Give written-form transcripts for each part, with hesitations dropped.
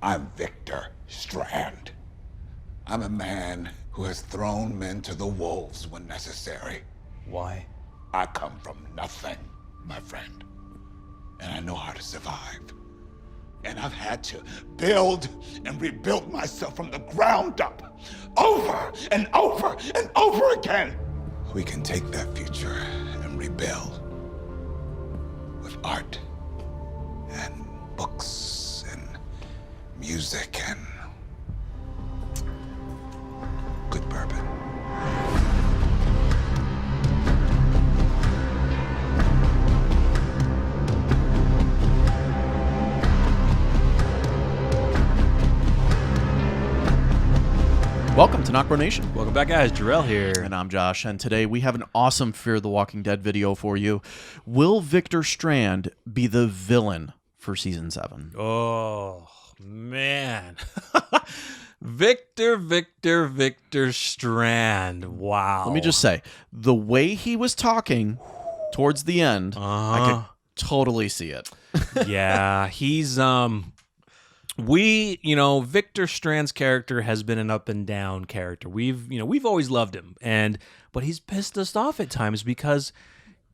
I'm Victor Strand. I'm a man who has thrown men to the wolves when necessary. Why? I come from nothing, my friend, and I know how to survive. And I've had to build and rebuild myself from the ground up, over and over and over again. We can take that future and rebuild with art and books and music and good bourbon. Welcome to NocBro Nation. Welcome back, guys. Jarrell here. And I'm Josh, and today we have an awesome Fear the Walking Dead video for you. Will Victor Strand be the villain for Season 7? Oh, man. Victor Strand. Wow. Let me just say, the way he was talking towards the end, I could totally see it. Yeah, he's... Victor Strand's character has been an up and down character. We've always loved him, but he's pissed us off at times because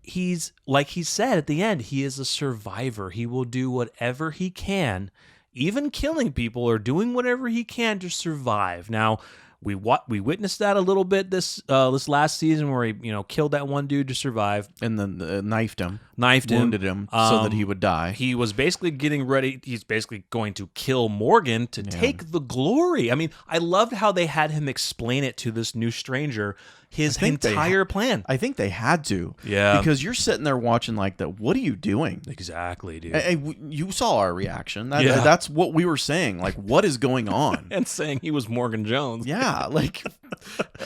he's, like he said at the end, he is a survivor. He will do whatever he can, even killing people or doing whatever he can to survive. Now, we witnessed that a little bit this last season where he killed that one dude to survive And then knifed him, wounded him so that he would die. He was basically getting ready. He's basically going to kill Morgan to take the glory. I mean, I loved how they had him explain it to this new stranger, his entire plan. I think they had to. Yeah. Because you're sitting there watching like that. What are you doing? Exactly, dude. You saw our reaction. That's what we were saying. Like, what is going on? And saying he was Morgan Jones. Yeah, like,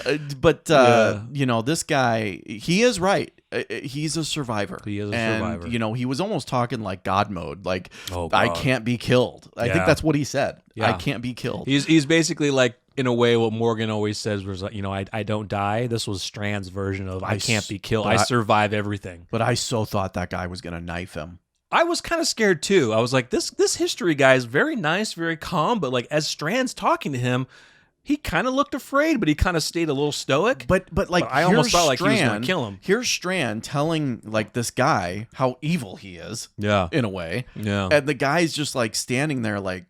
this guy, he is right. He's a survivor. He is a survivor. And, he was almost talking like God mode. Like, Oh, I God. can't be killed. I think that's what he said. Yeah. I can't be killed. He's basically like, in a way, what Morgan always says was, I don't die. This was Strand's version of I can't be killed. I survive everything. But I so thought that guy was going to knife him. I was kind of scared too. I was like, this history guy is very nice, very calm, but like as Strand's talking to him, he kind of looked afraid, but he kind of stayed a little stoic. But I almost felt like he was going to kill him. Here's Strand telling like this guy how evil he is. Yeah. In a way. Yeah. And the guy's just like standing there like,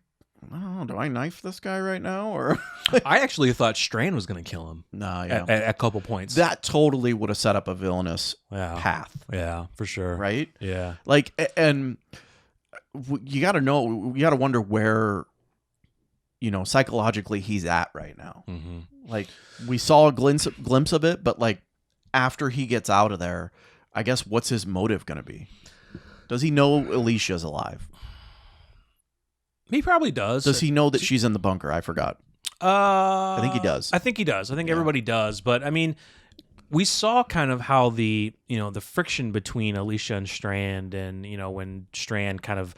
oh, do I knife this guy right now? Or I actually thought Strand was going to kill him. Nah, yeah. At a couple points. That totally would have set up a villainous path. Yeah, for sure. Right? Yeah. Like, and you got to wonder where, psychologically he's at right now. Mm-hmm. Like, we saw a glimpse of it, but like after he gets out of there, I guess what's his motive going to be? Does he know Alicia's alive? He probably does. Does he know that she's in the bunker? I forgot. I think he does. I think he does. I think everybody does. But I mean, we saw kind of how the friction between Alicia and Strand, and when Strand kind of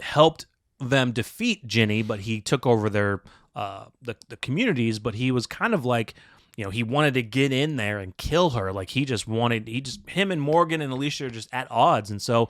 helped them defeat Ginny, but he took over their the communities. But he was kind of like, he wanted to get in there and kill her. Like him and Morgan and Alicia are just at odds, and so.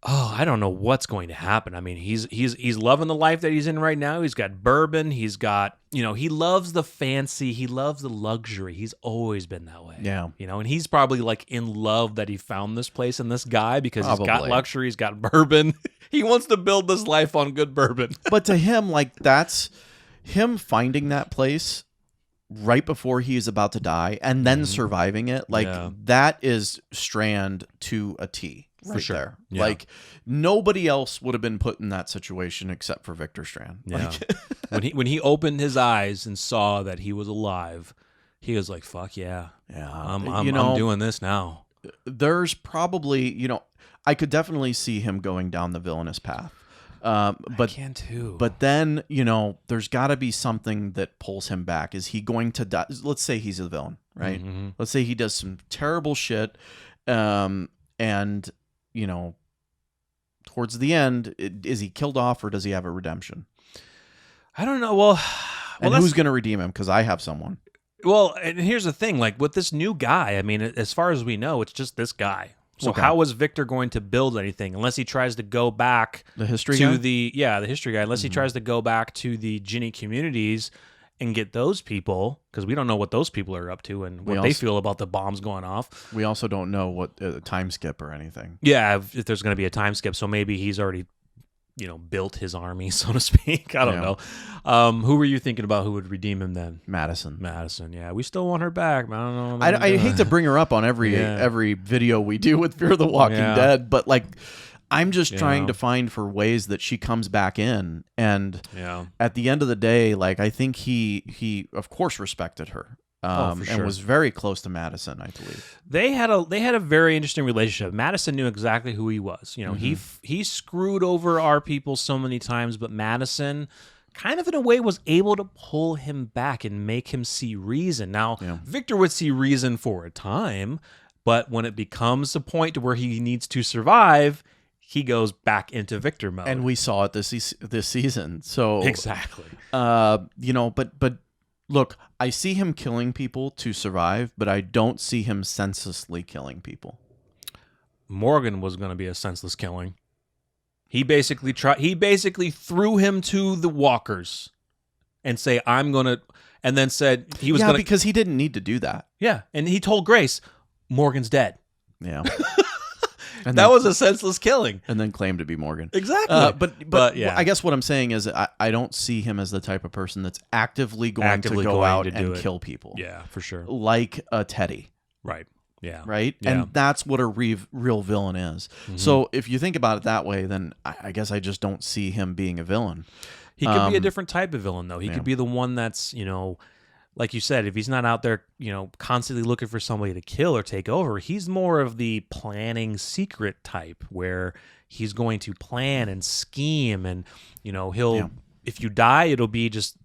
Oh, I don't know what's going to happen. I mean, he's loving the life that he's in right now. He's got bourbon. He's got, he loves the fancy. He loves the luxury. He's always been that way. Yeah. And he's probably like in love that he found this place and this guy because he's got luxury. He's got bourbon. He wants to build this life on good bourbon. But to him, like, that's him finding that place right before he is about to die and then surviving it. Like, that is Strand to a T. Right, for sure. There. Yeah. Like, nobody else would have been put in that situation except for Victor Strand. Yeah. Like, when he opened his eyes and saw that he was alive, he was like, "Fuck yeah, I'm doing this now." There's probably, I could definitely see him going down the villainous path. But I can too. But then, there's got to be something that pulls him back. Is he going to die? Let's say he's a villain, right? Mm-hmm. Let's say he does some terrible shit, and towards the end, is he killed off or does he have a redemption? I don't know. Well, and who's going to redeem him? Because I have someone. Well, and here's the thing. Like, with this new guy, I mean, as far as we know, it's just this guy. So how was Victor going to build anything unless he tries to go back The history to guy? the history guy, unless he tries to go back to the Ginny communities and get those people, because we don't know what those people are up to and what they feel about the bombs going off. We also don't know what time skip or anything. Yeah, if there's going to be a time skip, so maybe he's already, built his army, so to speak. I don't know. Who were you thinking about who would redeem him then? Madison, yeah. We still want her back. I don't know. I hate to bring her up on every video we do with Fear the Walking Dead, but like, I'm just trying to find for ways that she comes back in, and at the end of the day, like, I think he of course respected her, and was very close to Madison, I believe. They had a very interesting relationship. Madison knew exactly who he was. He screwed over our people so many times, but Madison kind of in a way was able to pull him back and make him see reason. Now, Victor would see reason for a time, but when it becomes a point to where he needs to survive, he goes back into Victor mode. And we saw it this season. So exactly. But look, I see him killing people to survive, but I don't see him senselessly killing people. Morgan was going to be a senseless killing. He basically threw him to the walkers and say, "I'm going to," and then said he was going to, because he didn't need to do that. Yeah, and he told Grace, "Morgan's dead." Yeah. And that was a senseless killing. And then claimed to be Morgan. Exactly. But yeah. I guess what I'm saying is I don't see him as the type of person that's actively going to go out and kill people. Yeah, for sure. Like a Teddy. Right. Yeah. Right? Yeah. And that's what a real villain is. Mm-hmm. So if you think about it that way, then I guess I just don't see him being a villain. He could be a different type of villain, though. He could be the one that's, like you said, if he's not out there, constantly looking for somebody to kill or take over, he's more of the planning secret type where he's going to plan and scheme, and he'll if you die, it'll be just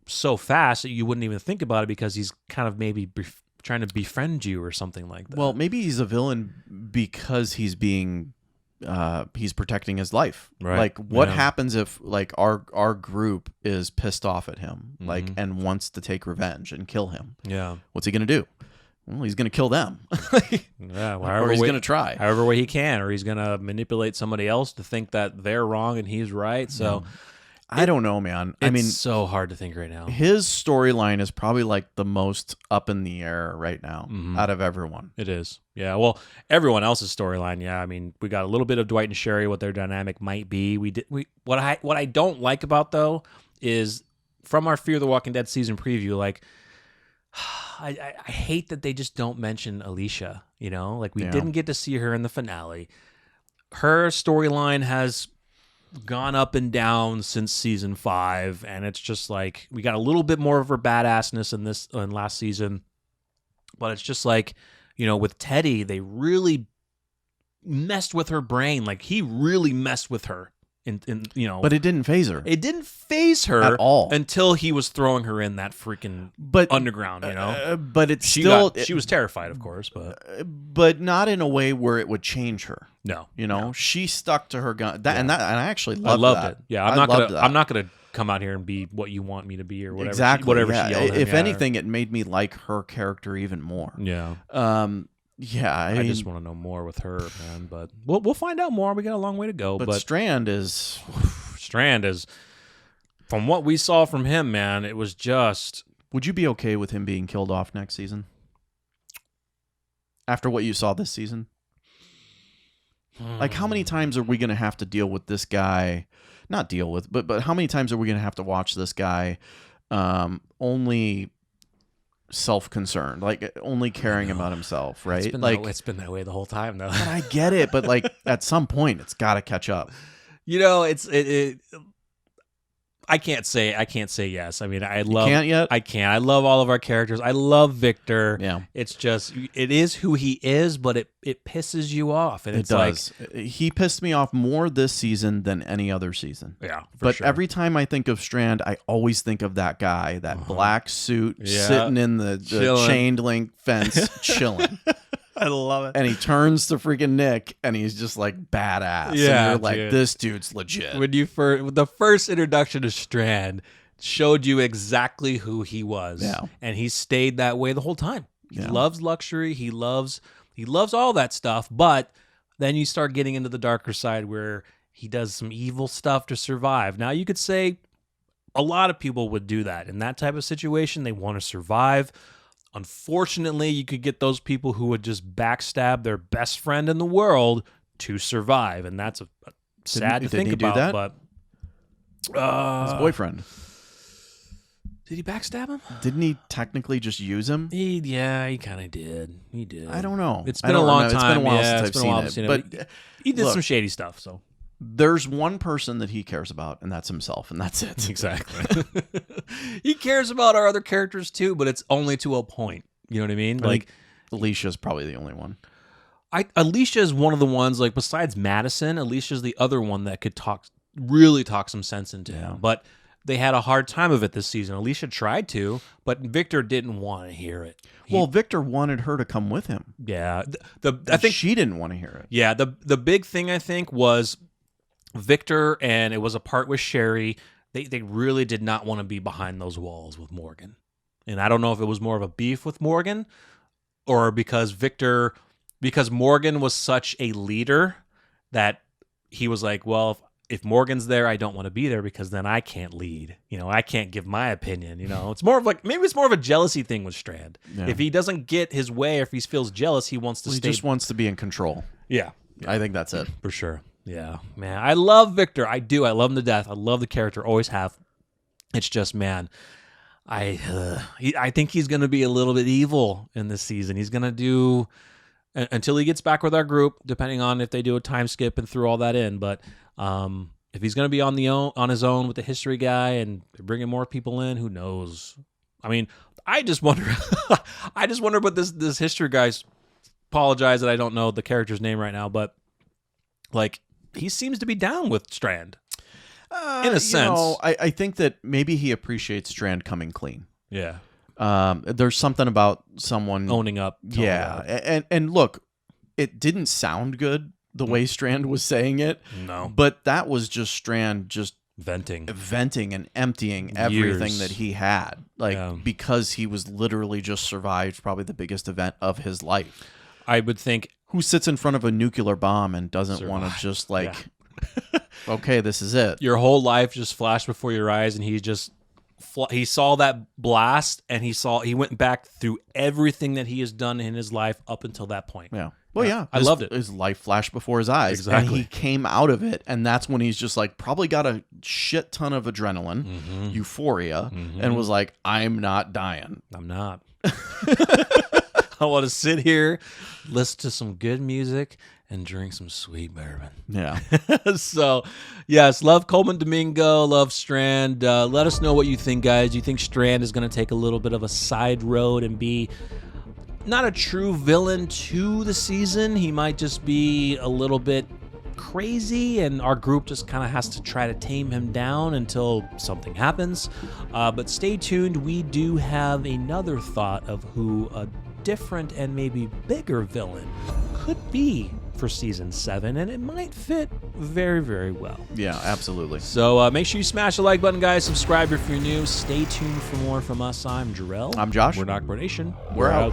so fast that you wouldn't even think about it because he's kind of maybe trying to befriend you or something like that. Well, maybe he's a villain because he's being he's protecting his life. Right. Like, what happens if like our group is pissed off at him, like, and wants to take revenge and kill him? Yeah. What's he gonna do? Well, he's gonna kill them. Or he's gonna try however way he can, or he's gonna manipulate somebody else to think that they're wrong and he's right. So I don't know, man. I mean, it's so hard to think right now. His storyline is probably like the most up in the air right now out of everyone. It is. Yeah. Well, everyone else's storyline. Yeah. I mean, we got a little bit of Dwight and Sherry, what their dynamic might be. What I don't like about though is from our Fear the Walking Dead season preview, like I hate that they just don't mention Alicia. Like we didn't get to see her in the finale. Her storyline has gone up and down since season 5, and it's just like we got a little bit more of her badassness in last season, but it's just like with Teddy, they really messed with her brain. Like he really messed with her, but it didn't phase her. It didn't phase her at all until he was throwing her in that freaking underground. But it's she was terrified, of course, but not in a way where it would change her. No, she stuck to her gun. And I actually loved it. Yeah, I'm not gonna come out here and be what you want me to be or whatever. Exactly. Whatever she yelled at If anything, it made me like her character even more. Yeah. I just want to know more with her, man. But we'll find out more. We got a long way to go. But Strand is, from what we saw from him, man, it was just. Would you be okay with him being killed off next season? After what you saw this season? Like, how many times are we going to have to deal with this guy? Not deal with, but how many times are we going to have to watch this guy only self-concerned, like only caring about himself, right? It's been that way the whole time, though. But I get it, but like at some point, it's got to catch up. I can't say yes. I mean, You can't yet? I can't. I love all of our characters. I love Victor. Yeah. It's just, it is who he is, but it pisses you off. And it does. He pissed me off more this season than any other season. Yeah. But sure. Every time I think of Strand, I always think of that guy, that black suit, sitting in the chained link fence, chilling. I love it. And he turns to freaking Nick, and he's just like badass. Yeah, and you're like, this dude's legit. When the first introduction to Strand showed you exactly who he was, and he stayed that way the whole time. He loves luxury. He loves all that stuff, but Then you start getting into the darker side where he does some evil stuff to survive. Now, you could say a lot of people would do that. In that type of situation, they want to survive. Unfortunately, you could get those people who would just backstab their best friend in the world to survive. And that's sad to think about. That? But his boyfriend. Did he backstab him? Didn't he technically just use him? He kind of did. He did. I don't know. It's been a long time. It's been a while Yeah, since I've seen it. But he did some shady stuff. So there's one person that he cares about, and that's himself, and that's it. Exactly. He cares about our other characters too, but it's only to a point. You know what I mean? Like Alicia's probably the only one. Alicia is one of the ones, like, besides Madison, Alicia's the other one that could really talk some sense into him. But they had a hard time of it this season. Alicia tried to, but Victor didn't want to hear it. Well, Victor wanted her to come with him. Yeah. I think she didn't want to hear it. Yeah, the big thing, I think, was Victor, and it was a part with Sherry. They really did not want to be behind those walls with Morgan. And I don't know if it was more of a beef with Morgan or because Morgan was such a leader that he was like, well, if Morgan's there, I don't want to be there because then I can't lead. I can't give my opinion. It's more of like, maybe it's more of a jealousy thing with Strand. Yeah. If he doesn't get his way or if he feels jealous, he wants to stay. He just wants to be in control. Yeah. I think that's it. For sure. Yeah, man. I love Victor. I do. I love him to death. I love the character. Always have. It's just, man, I think he's going to be a little bit evil in this season. He's going to do, until he gets back with our group, depending on if they do a time skip and throw all that in. But if he's going to be on his own with the history guy and bringing more people in, who knows? I mean, I just wonder. What this history guy's. Apologize that I don't know the character's name right now, but like he seems to be down with Strand in a sense. I think that maybe he appreciates Strand coming clean. Yeah. There's something about someone owning up. Yeah, and look, it didn't sound good the way Strand was saying it. No, but that was just Strand just venting and emptying everything that he had, because he was literally just survived probably the biggest event of his life. I would think. Who sits in front of a nuclear bomb and doesn't want to just okay, this is it. Your whole life just flashed before your eyes, and he saw that blast, and he went back through everything that he has done in his life up until that point. Yeah. Well, yeah. I loved it. His life flashed before his eyes. Exactly. And he came out of it, and that's when he's just like probably got a shit ton of adrenaline, euphoria, and was like, I'm not dying. I'm not. I want to sit here, listen to some good music, and drink some sweet bourbon. Yeah. So, yes, love Coleman Domingo, love Strand. Let us know what you think, guys. Do you think Strand is going to take a little bit of a side road and be not a true villain to the season? He might just be a little bit crazy, and our group just kind of has to try to tame him down until something happens. But stay tuned. We do have another thought of who a different and maybe bigger villain could be for season 7, and it might fit very, very well. Yeah, absolutely. So make sure you smash the like button, guys. Subscribe if you're new. Stay tuned for more from us. I'm Jarrell. I'm Josh. We're NocBro Nation. We're out.